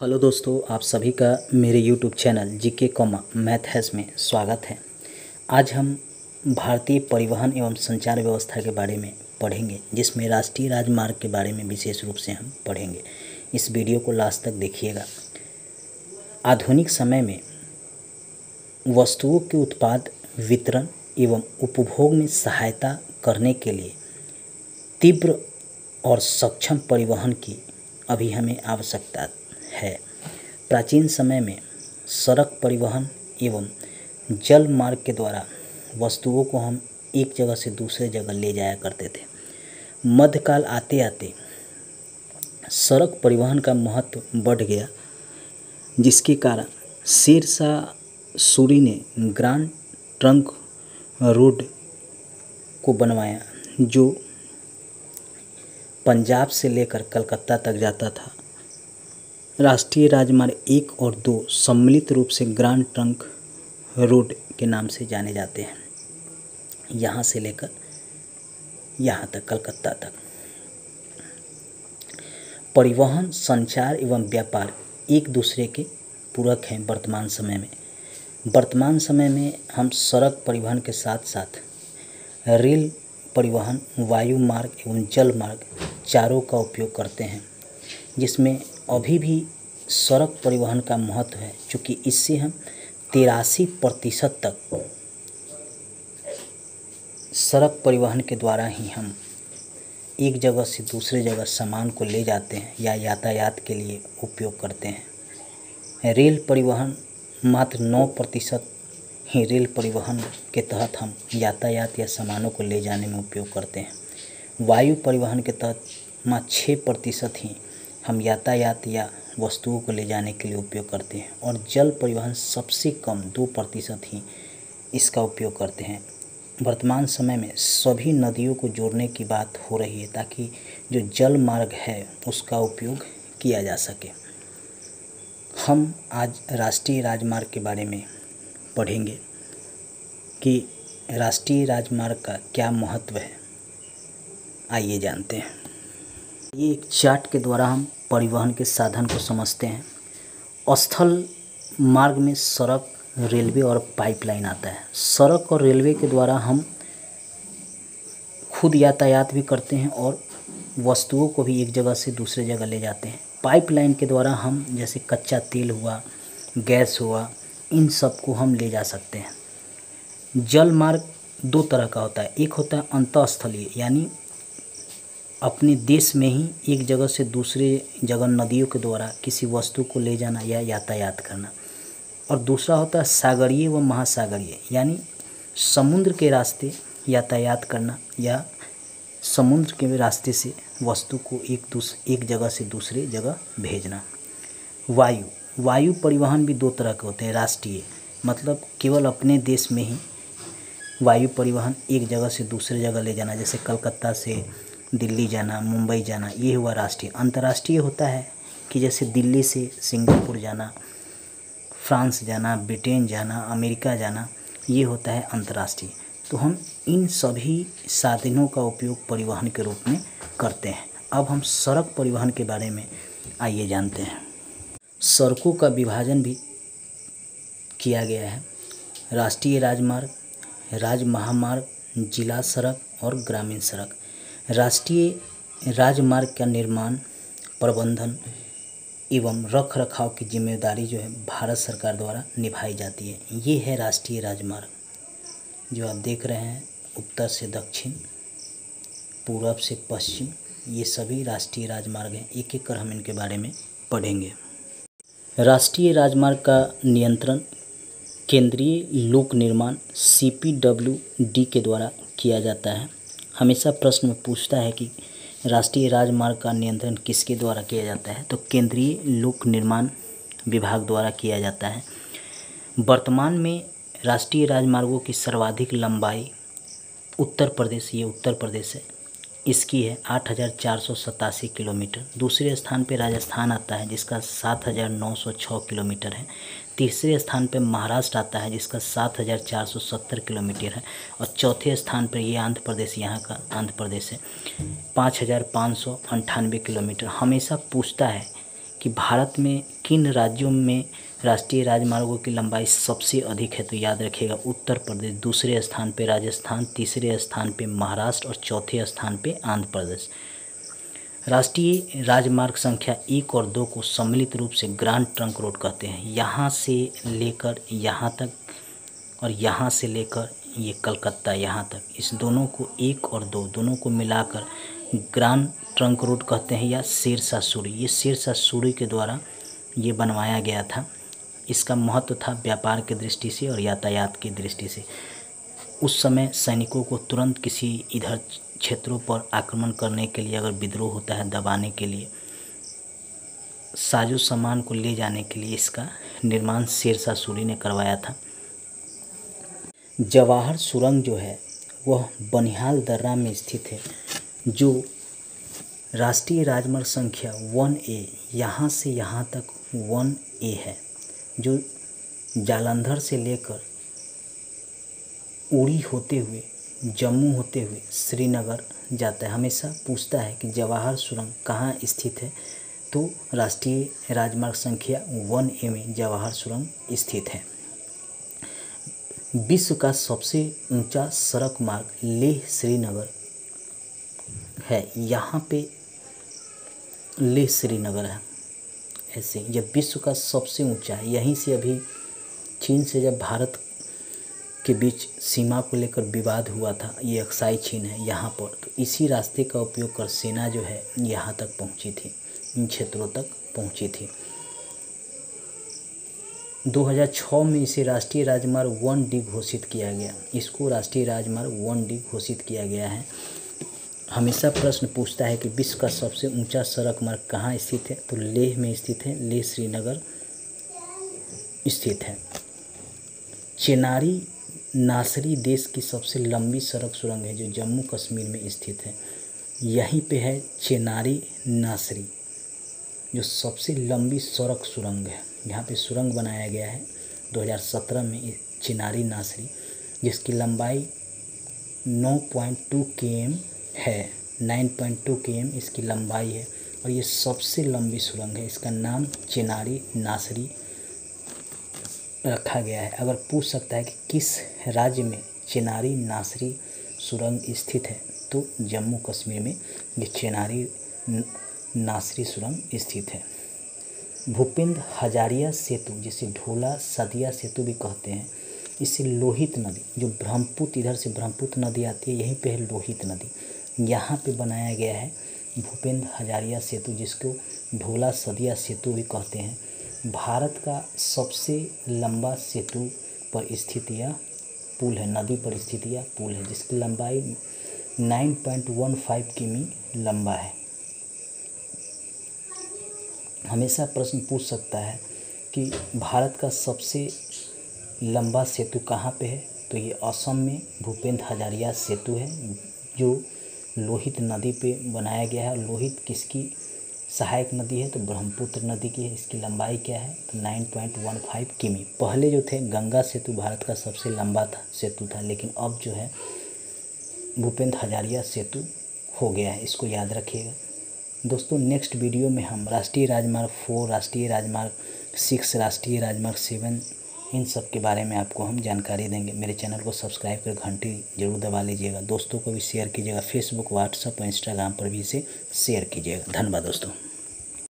Hello दोस्तों, आप सभी का मेरे YouTube channel GK comma math has में स्वागत है। आज हम भारतीय परिवहन एवं संचार व्यवस्था के बारे में पढ़ेंगे, जिसमें राष्ट्रीय राजमार्ग के बारे में विशेष रूप से हम पढ़ेंगे। इस वीडियो को लास्ट तक देखिएगा। आधुनिक समय में वस्तुओं के उत्पाद, वितरण एवं उपभोग में सहायता करने के लिए तीव्र और सक्षम परिवहन की अभी हमें आवश्यकता है। प्राचीन समय में सड़क परिवहन एवं जल मार्ग के द्वारा वस्तुओं को हम एक जगह से दूसरे जगह ले जाया करते थे। मध्यकाल आते आते सड़क परिवहन का महत्व बढ़ गया, जिसके कारण शेरशाह सूरी ने ग्रैंड ट्रंक रोड को बनवाया, जो पंजाब से लेकर कलकत्ता तक जाता था। राष्ट्रीय राजमार्ग 1 और 2 सम्मिलित रूप से ग्रैंड ट्रंक रोड के नाम से जाने जाते हैं। यहाँ से लेकर यहाँ तक, कलकत्ता तक। परिवहन, संचार एवं व्यापार एक दूसरे के पूरक हैं। वर्तमान समय में हम सड़क परिवहन के साथ साथ रेल परिवहन, वायु मार्ग एवं जल मार्ग चारों का उपयोग करते हैं, जिसमें अभी भी सड़क परिवहन का महत्व है, क्योंकि इससे हम 83% तक सड़क परिवहन के द्वारा ही हम एक जगह से दूसरे जगह सामान को ले जाते हैं या यातायात के लिए उपयोग करते हैं। रेल परिवहन मात्र 9% ही रेल परिवहन के तहत हम यातायात या सामानों को ले जाने में उपयोग करते हैं। वायु परिवहन के तहत मात्र 6% ही हम यातायात या वस्तुओं को ले जाने के लिए उपयोग करते हैं, और जल परिवहन सबसे कम 2% ही इसका उपयोग करते हैं। वर्तमान समय में सभी नदियों को जोड़ने की बात हो रही है, ताकि जो जल मार्ग है उसका उपयोग किया जा सके। हम आज राष्ट्रीय राजमार्ग के बारे में पढ़ेंगे कि राष्ट्रीय राजमार्ग का क्या महत्व है। आइए जानते हैं। ये एक चार्ट के द्वारा हम परिवहन के साधन को समझते हैं। स्थल मार्ग में सड़क, रेलवे और पाइपलाइन आता है। सड़क और रेलवे के द्वारा हम खुद यातायात भी करते हैं और वस्तुओं को भी एक जगह से दूसरे जगह ले जाते हैं। पाइपलाइन के द्वारा हम जैसे कच्चा तेल हुआ, गैस हुआ, इन सब को हम ले जा सकते हैं। जल मार्ग 2 तरह का होता है। एक होता है अंतःस्थलीय, यानी अपने देश में ही एक जगह से दूसरे जगह नदियों के द्वारा किसी वस्तु को ले जाना या यातायात करना। और दूसरा होता है सागरीय व महासागरीय, यानी समुद्र के रास्ते यातायात करना या समुद्र के रास्ते से वस्तु को एक जगह से दूसरे जगह भेजना। वायु परिवहन भी 2 तरह के होते हैं। राष्ट्रीय मतलब केवल अपने देश में ही वायु परिवहन एक जगह से दूसरे जगह ले जाना, जैसे कलकत्ता से दिल्ली जाना, मुंबई जाना, ये हुआ राष्ट्रीय। अंतर्राष्ट्रीय होता है कि जैसे दिल्ली से सिंगापुर जाना, फ्रांस जाना, ब्रिटेन जाना, अमेरिका जाना, ये होता है अंतर्राष्ट्रीय। तो हम इन सभी साधनों का उपयोग परिवहन के रूप में करते हैं। अब हम सड़क परिवहन के बारे में आइए जानते हैं। सड़कों का विभाजन भी किया गया है। राष्ट्रीय राजमार्ग, राज्य महामार्ग, जिला सड़क और ग्रामीण सड़क। राष्ट्रीय राजमार्ग का निर्माण, प्रबंधन एवं रख रखाव की जिम्मेदारी जो है भारत सरकार द्वारा निभाई जाती है। ये है राष्ट्रीय राजमार्ग, जो आप देख रहे हैं। उत्तर से दक्षिण, पूरब से पश्चिम, ये सभी राष्ट्रीय राजमार्ग हैं। एक एक कर हम इनके बारे में पढ़ेंगे। राष्ट्रीय राजमार्ग का नियंत्रण केंद्रीय लोक निर्माण CPWD के द्वारा किया जाता है। हमेशा प्रश्न में पूछता है कि राष्ट्रीय राजमार्ग का नियंत्रण किसके द्वारा किया जाता है, तो केंद्रीय लोक निर्माण विभाग द्वारा किया जाता है। वर्तमान में राष्ट्रीय राजमार्गों की सर्वाधिक लंबाई उत्तर प्रदेश है, इसकी है 8,487 किलोमीटर। दूसरे स्थान पे राजस्थान आता है, जिसका 7,906 किलोमीटर है। तीसरे स्थान पे महाराष्ट्र आता है, जिसका 7,470 किलोमीटर है। और चौथे स्थान पर ये आंध्र प्रदेश, यहाँ का आंध्र प्रदेश है, 5,598 किलोमीटर। हमेशा पूछता है कि भारत में किन राज्यों में राष्ट्रीय राजमार्गों की लंबाई सबसे अधिक है, तो याद रखिएगा उत्तर प्रदेश, दूसरे स्थान पे राजस्थान, तीसरे स्थान पे महाराष्ट्र और चौथे स्थान पे आंध्र प्रदेश। राष्ट्रीय राजमार्ग संख्या 1 और 2 को सम्मिलित रूप से ग्रांड ट्रंक रोड कहते हैं। यहाँ से लेकर यहाँ तक और यहाँ से लेकर ये कलकत्ता यहाँ तक, इस दोनों को 1 और 2 दोनों को मिलाकर ग्रांड ट्रंक रोड कहते हैं या शेरशाह सूरी। ये शेरशाह सूरी के द्वारा ये बनवाया गया था। इसका महत्व था व्यापार की दृष्टि से और यातायात की दृष्टि से। उस समय सैनिकों को तुरंत किसी इधर क्षेत्रों पर आक्रमण करने के लिए, अगर विद्रोह होता है दबाने के लिए, साजो सामान को ले जाने के लिए इसका निर्माण शेरशाह सूरी ने करवाया था। जवाहर सुरंग जो है वह बनिहाल दर्रा में स्थित है, जो राष्ट्रीय राजमार्ग संख्या 1A यहाँ से यहाँ तक 1A है, जो जालंधर से लेकर उड़ी होते हुए, जम्मू होते हुए श्रीनगर जाता है। हमेशा पूछता है कि जवाहर सुरंग कहाँ स्थित है, तो राष्ट्रीय राजमार्ग संख्या 1A में जवाहर सुरंग स्थित है। विश्व का सबसे ऊंचा सड़क मार्ग लेह श्रीनगर है। यहाँ पे लेह श्रीनगर है। ऐसे यह विश्व का सबसे ऊंचा है। यहीं से अभी चीन से जब भारत के बीच सीमा को लेकर विवाद हुआ था, ये अक्साई चीन है यहाँ पर, तो इसी रास्ते का उपयोग कर सेना जो है यहाँ तक पहुँची थी, इन क्षेत्रों तक पहुँची थी। 2006 में इसे राष्ट्रीय राजमार्ग 1D घोषित किया गया। इसको राष्ट्रीय राजमार्ग 1D घोषित किया गया है। हमेशा प्रश्न पूछता है कि विश्व का सबसे ऊंचा सड़क मार्ग कहाँ स्थित है, तो लेह में स्थित है, लेह श्रीनगर स्थित है। चेनारी नासरी देश की सबसे लंबी सड़क सुरंग है, जो जम्मू कश्मीर में स्थित है। यहीं पे है चेनारी नासरी, जो सबसे लंबी सड़क सुरंग है। यहाँ पे सुरंग बनाया गया है 2017 में चेनारी नासरी, जिसकी लंबाई 9.2 km है। 9.2 km इसकी लंबाई है और ये सबसे लंबी सुरंग है। इसका नाम चेनारी नासरी रखा गया है। अगर पूछ सकता है कि किस राज्य में चेनारी नासरी सुरंग स्थित है, तो जम्मू कश्मीर में ये चेनारी नासरी सुरंग स्थित है। भूपेंद्र हजारिया सेतु, जिसे ढोला सदिया सेतु भी कहते हैं, इसे लोहित नदी, जो ब्रह्मपुत्र, इधर से ब्रह्मपुत्र नदी आती है, यहीं पे है लोहित नदी, यहाँ पे बनाया गया है भूपेंद्र हजारिया सेतु, जिसको ढोला सदिया सेतु भी कहते हैं। भारत का सबसे लंबा सेतु पर स्थित यह पुल है, नदी पर स्थित यह पुल है, जिसकी लंबाई 9.15 किमी लंबा है। हमेशा प्रश्न पूछ सकता है कि भारत का सबसे लंबा सेतु कहाँ पे है, तो ये असम में भूपेंद्र हजारिया सेतु है, जो लोहित नदी पे बनाया गया है। लोहित किसकी सहायक नदी है, तो ब्रह्मपुत्र नदी की है। इसकी लंबाई क्या है, तो 9.15 किमी। पहले जो थे गंगा सेतु भारत का सबसे लंबा सेतु था, लेकिन अब जो है भूपेंद्र हजारिया सेतु हो गया है। इसको याद रखिएगा दोस्तों। नेक्स्ट वीडियो में हम राष्ट्रीय राजमार्ग 4, राष्ट्रीय राजमार्ग 6, राष्ट्रीय राजमार्ग 7, इन सब के बारे में आपको हम जानकारी देंगे। मेरे चैनल को सब्सक्राइब कर घंटी जरूर दबा लीजिएगा। दोस्तों को भी शेयर कीजिएगा। फेसबुक, व्हाट्सएप और इंस्टाग्राम पर भी इसे शेयर कीजिएगा। धन्यवाद दोस्तों।